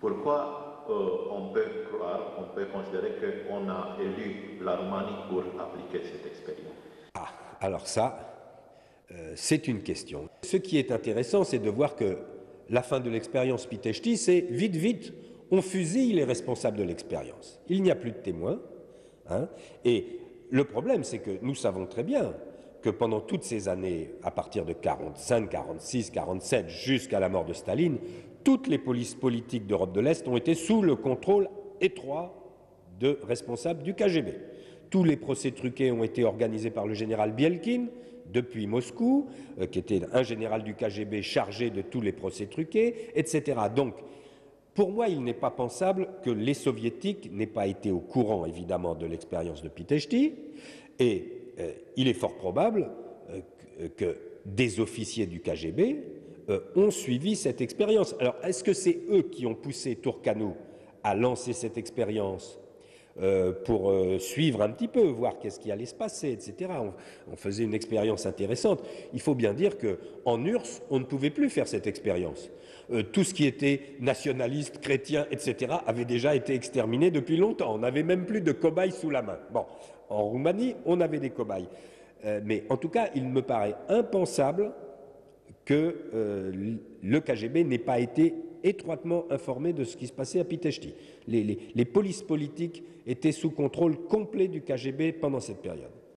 Pourquoi on peut croire, on peut considérer qu'on a élu la Roumanie pour appliquer cette expérience? Alors ça, c'est une question. Ce qui est intéressant, c'est de voir que la fin de l'expérience Pitești, c'est vite, on fusille les responsables de l'expérience. Il n'y a plus de témoins. Et le problème, c'est que nous savons très bien que pendant toutes ces années, à partir de 45, 46, 47, jusqu'à la mort de Staline, toutes les polices politiques d'Europe de l'Est ont été sous le contrôle étroit de responsables du KGB. Tous les procès truqués ont été organisés par le général Bielkin, depuis Moscou, qui était un général du KGB chargé de tous les procès truqués, etc. Donc, pour moi, il n'est pas pensable que les soviétiques n'aient pas été au courant, évidemment, de l'expérience de Pitești, et il est fort probable que des officiers du KGB ont suivi cette expérience. Alors, est-ce que c'est eux qui ont poussé Turcanu à lancer cette expérience pour suivre un petit peu, voir qu'est-ce qui allait se passer, etc. On faisait une expérience intéressante. Il faut bien dire qu'en URSS, on ne pouvait plus faire cette expérience. Tout ce qui était nationaliste, chrétien, etc. avait déjà été exterminé depuis longtemps. On n'avait même plus de cobayes sous la main. Bon, en Roumanie, on avait des cobayes. Mais en tout cas, il me paraît impensable que le KGB n'ait pas été étroitement informé de ce qui se passait à Pitești. Les polices politiques étaient sous contrôle complet du KGB pendant cette période.